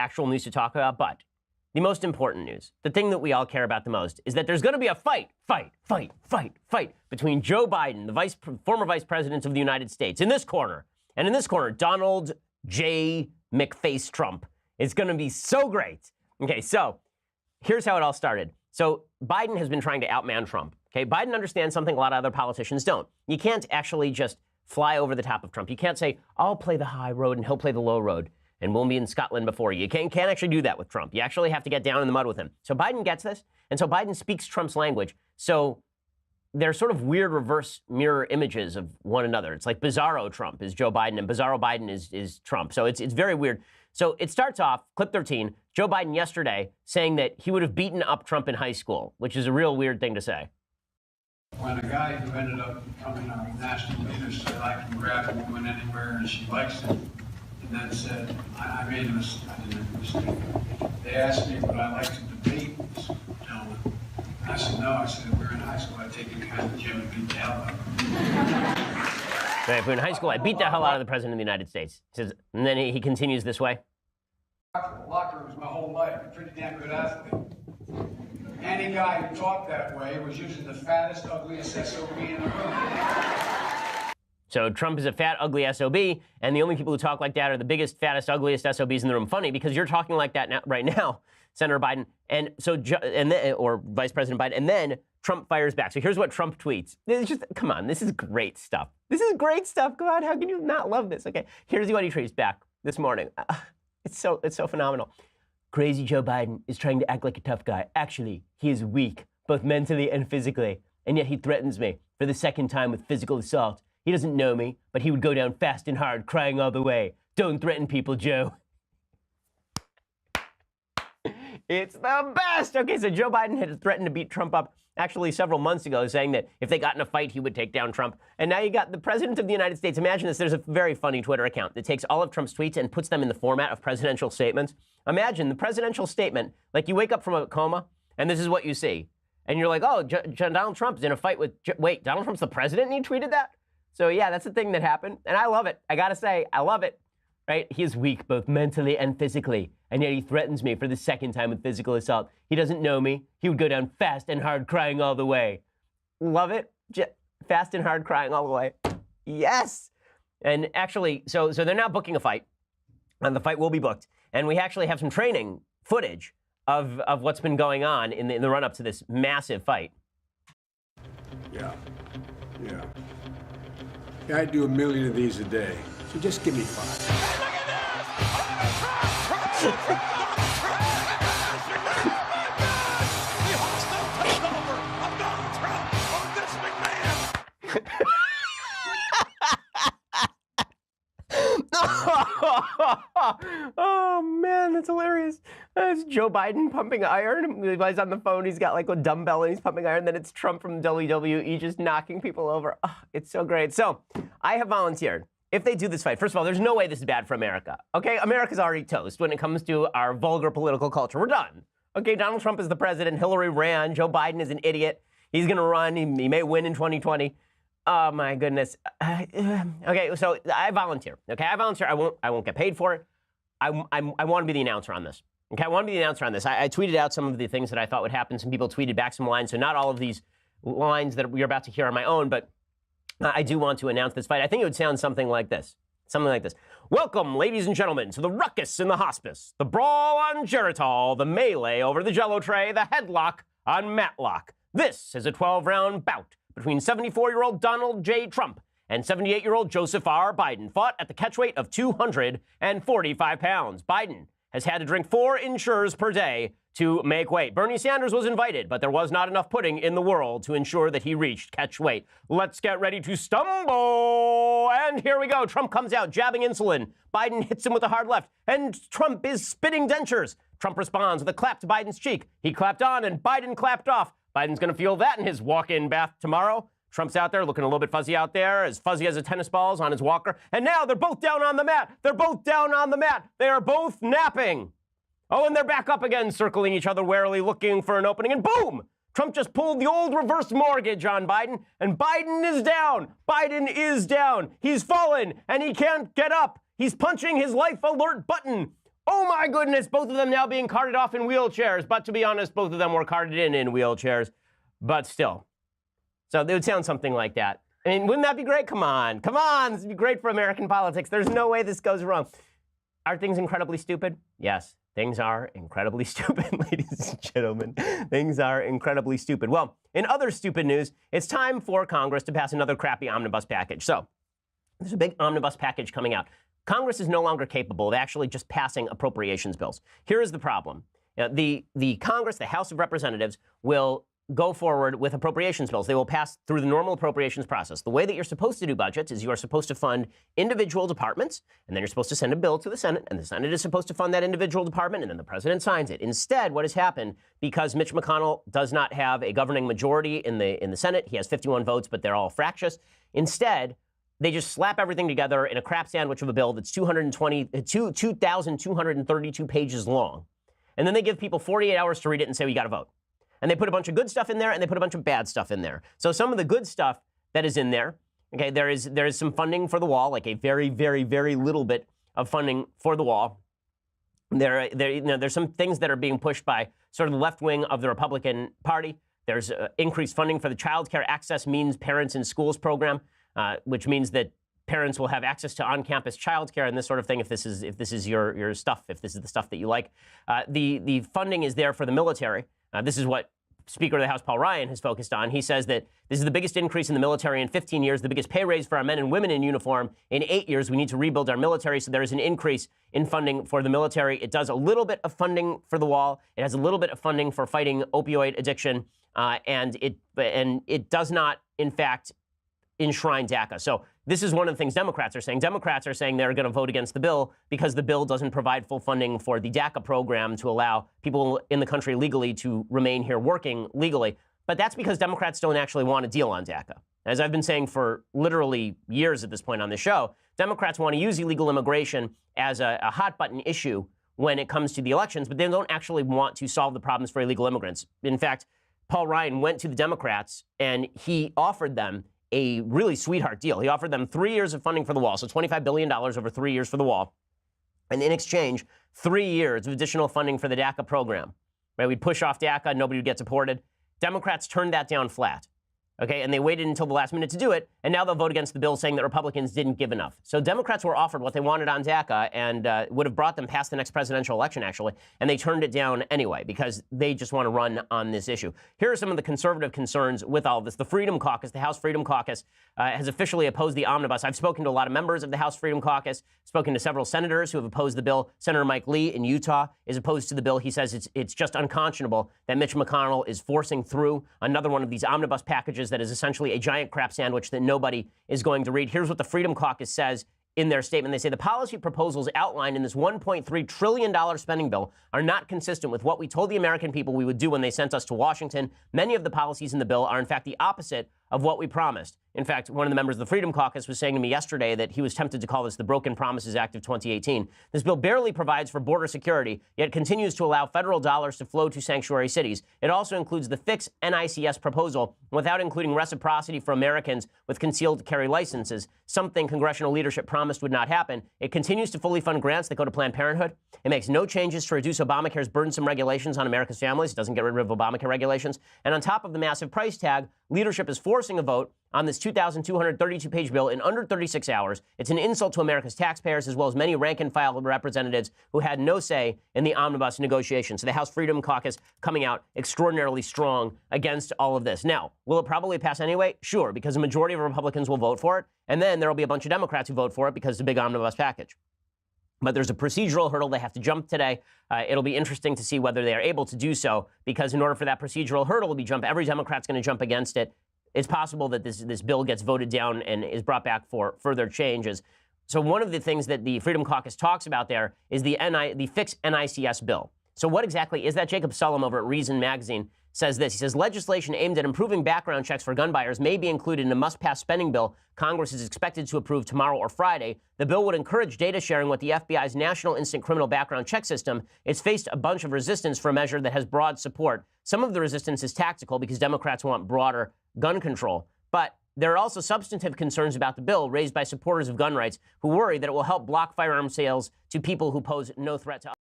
actual news to talk about, but the most important news, the thing that we all care about the most, is that there's going to be a fight between Joe Biden, the former vice president of the United States, in this corner, and in this corner, Donald J. McFace Trump. It's going to be so great. Okay, so here's how it all started. So Biden has been trying to outman Trump. Okay, Biden understands something a lot of other politicians don't. You can't actually just fly over the top of Trump. You can't say, I'll play the high road and he'll play the low road, and we'll be in Scotland before you. You can't actually do that with Trump. You actually have to get down in the mud with him. So Biden gets this, and so Biden speaks Trump's language. So they're sort of weird reverse mirror images of one another. It's like Bizarro Trump is Joe Biden, and Bizarro Biden is Trump. So it's very weird. So it starts off, clip 13, Joe Biden yesterday saying that he would have beaten up Trump in high school, which is a real weird thing to say. When a guy who ended up becoming a national leader said, I can grab a woman anywhere and she likes it, and then said, I made a mistake. I didn't make a mistake. They asked me would I like to debate this gentleman. I said, no. I said, if we were in high school, I'd take you behind the gym and beat the hell out of him. Right, if we were in high school, I'd beat the hell out of the president of the United States. He says, and then he continues this way. The locker room was my whole life. A pretty damn good athlete. Any guy who talked that way was usually the fattest, ugliest SOB in the room. So Trump is a fat, ugly SOB, and the only people who talk like that are the biggest, fattest, ugliest SOBs in the room. Funny, because you're talking like that now, right now, Senator Biden, and so or Vice President Biden, and then Trump fires back. So here's what Trump tweets. It's just, come on, this is great stuff. This is great stuff. Come on, how can you not love this? Okay, here's what he tweets back this morning. It's so phenomenal. Crazy Joe Biden is trying to act like a tough guy. Actually, he is weak, both mentally and physically, and yet he threatens me for the second time with physical assault. He doesn't know me, but he would go down fast and hard, crying all the way. Don't threaten people, Joe. It's the best. Okay, so Joe Biden had threatened to beat Trump up actually several months ago, saying that if they got in a fight, he would take down Trump. And now you got the president of the United States. Imagine this. There's a very funny Twitter account that takes all of Trump's tweets and puts them in the format of presidential statements. Imagine the presidential statement, like you wake up from a coma, and this is what you see. And you're like, oh, Donald Trump's in a fight with, wait, Donald Trump's the president and he tweeted that? So yeah, that's the thing that happened. And I love it. I gotta say, I love it. Right? He is weak both mentally and physically, and yet he threatens me for the second time with physical assault. He doesn't know me. He would go down fast and hard, crying all the way. Love it. Fast and hard, crying all the way. Yes. And actually, so they're now booking a fight, and the fight will be booked. And we actually have some training footage of what's been going on in the run-up to this massive fight. Yeah, I do 1 million of these a day, so just give me 5. Oh, man, that's hilarious. It's Joe Biden pumping iron. He's on the phone. He's got like a dumbbell and he's pumping iron. Then it's Trump from WWE just knocking people over. Oh, it's so great. So I have volunteered. If they do this fight, first of all, there's no way this is bad for America. Okay, America's already toast when it comes to our vulgar political culture. We're done. Okay, Donald Trump is the president. Hillary ran. Joe Biden is an idiot. He's going to run. He may win in 2020. Oh, my goodness. Okay, so I volunteer. Okay, I volunteer. I won't get paid for it. I want to be the announcer on this. Okay, I want to be the announcer on this. I tweeted out some of the things that I thought would happen. Some people tweeted back some lines. So not all of these lines that we're about to hear are my own, but I do want to announce this fight. I think it would sound something like this. Something like this. Welcome, ladies and gentlemen, to the ruckus in the hospice, the brawl on Geritol, the melee over the Jell-O tray, the headlock on Matlock. This is a 12-round bout between 74-year-old Donald J. Trump and 78-year-old Joseph R. Biden, fought at the catchweight of 245 pounds. Biden has had to drink 4 Ensures per day to make weight. Bernie Sanders was invited, but there was not enough pudding in the world to ensure that he reached catch weight. Let's get ready to stumble. And here we go. Trump comes out, jabbing insulin. Biden hits him with a hard left, and Trump is spitting dentures. Trump responds with a clap to Biden's cheek. He clapped on, and Biden clapped off. Biden's going to feel that in his walk-in bath tomorrow. Trump's out there looking a little bit fuzzy out there, as fuzzy as a tennis ball on his walker. And now they're both down on the mat. They're both down on the mat. They are both napping. Oh, and they're back up again, circling each other warily, looking for an opening. And boom! Trump just pulled the old reverse mortgage on Biden. And Biden is down. Biden is down. He's fallen, and he can't get up. He's punching his life alert button. Oh my goodness, both of them now being carted off in wheelchairs. But to be honest, both of them were carted in wheelchairs. But still. So it would sound something like that. I mean, wouldn't that be great? Come on. Come on. This would be great for American politics. There's no way this goes wrong. Are things incredibly stupid? Yes, things are incredibly stupid, ladies and gentlemen. Things are incredibly stupid. Well, in other stupid news, it's time for Congress to pass another crappy omnibus package. So there's a big omnibus package coming out. Congress is no longer capable of actually just passing appropriations bills. Here is the problem. The Congress, the House of Representatives, will go forward with appropriations bills. They will pass through the normal appropriations process. The way that you're supposed to do budgets is you are supposed to fund individual departments, and then you're supposed to send a bill to the Senate, and the Senate is supposed to fund that individual department, and then the president signs it. Instead, what has happened, because Mitch McConnell does not have a governing majority in the Senate, he has 51 votes, but they're all fractious. Instead, they just slap everything together in a crap sandwich of a bill that's 2,232 pages long. And then they give people 48 hours to read it and say, we got to vote. And they put a bunch of good stuff in there, and they put a bunch of bad stuff in there. So some of the good stuff that is in there, okay, there is some funding for the wall, like a very, very, very little bit of funding for the wall. There's some things that are being pushed by sort of the left wing of the Republican Party. There's increased funding for the Child Care Access Means Parents in Schools program, which means that parents will have access to on-campus childcare and this sort of thing if this is your stuff, if this is the stuff that you like. The funding is there for the military. This is what Speaker of the House Paul Ryan has focused on. He says that this is the biggest increase in the military in 15 years, the biggest pay raise for our men and women in uniform in 8 years. We need to rebuild our military, so there is an increase in funding for the military. It does a little bit of funding for the wall. It has a little bit of funding for fighting opioid addiction, and it does not, in fact, enshrine DACA. So this is one of the things Democrats are saying. Democrats are saying they're going to vote against the bill because the bill doesn't provide full funding for the DACA program to allow people in the country legally to remain here working legally. But that's because Democrats don't actually want a deal on DACA. As I've been saying for literally years at this point on the show, Democrats want to use illegal immigration as a hot button issue when it comes to the elections, but they don't actually want to solve the problems for illegal immigrants. In fact, Paul Ryan went to the Democrats and he offered them a really sweetheart deal. He offered them 3 years of funding for the wall, so $25 billion over 3 years for the wall. And in exchange, 3 years of additional funding for the DACA program. Right? We'd push off DACA, nobody would get deported. Democrats turned that down flat. Okay, and they waited until the last minute to do it, and now they'll vote against the bill saying that Republicans didn't give enough. So Democrats were offered what they wanted on DACA and would have brought them past the next presidential election, actually, and they turned it down anyway because they just want to run on this issue. Here are some of the conservative concerns with all of this. The Freedom Caucus, the House Freedom Caucus, has officially opposed the omnibus. I've spoken to a lot of members of the House Freedom Caucus, spoken to several senators who have opposed the bill. Senator Mike Lee in Utah is opposed to the bill. He says it's just unconscionable that Mitch McConnell is forcing through another one of these omnibus packages that is essentially a giant crap sandwich that nobody is going to read. Here's what the Freedom Caucus says in their statement. They say the policy proposals outlined in this $1.3 trillion spending bill are not consistent with what we told the American people we would do when they sent us to Washington. Many of the policies in the bill are, in fact, the opposite of what we promised. In fact, one of the members of the Freedom Caucus was saying to me yesterday that he was tempted to call this the Broken Promises Act of 2018. This bill barely provides for border security, yet continues to allow federal dollars to flow to sanctuary cities. It also includes the Fix NICS proposal without including reciprocity for Americans with concealed carry licenses, something congressional leadership promised would not happen. It continues to fully fund grants that go to Planned Parenthood. It makes no changes to reduce Obamacare's burdensome regulations on America's families. It doesn't get rid of Obamacare regulations. And on top of the massive price tag, leadership is forcing a vote on this 2,232-page bill in under 36 hours. It's an insult to America's taxpayers, as well as many rank-and-file representatives who had no say in the omnibus negotiations. So the House Freedom Caucus coming out extraordinarily strong against all of this. Now, will it probably pass anyway? Sure, because a majority of Republicans will vote for it, and then there will be a bunch of Democrats who vote for it because it's a big omnibus package. But there's a procedural hurdle they have to jump today. It'll be interesting to see whether they are able to do so, because in order for that procedural hurdle to be jumped, every Democrat's going to jump against it. It's possible that this bill gets voted down and is brought back for further changes. So one of the things that the Freedom Caucus talks about there is the Fix NICS bill. So what exactly is that? Jacob Sullum over at Reason Magazine says this. He says, legislation aimed at improving background checks for gun buyers may be included in a must-pass spending bill Congress is expected to approve tomorrow or Friday. The bill would encourage data sharing with the FBI's National Instant Criminal Background Check System. It's faced a bunch of resistance for a measure that has broad support. Some of the resistance is tactical because Democrats want broader gun control. But There are also substantive concerns about the bill raised by supporters of gun rights who worry that it will help block firearm sales to people who pose no threat to others.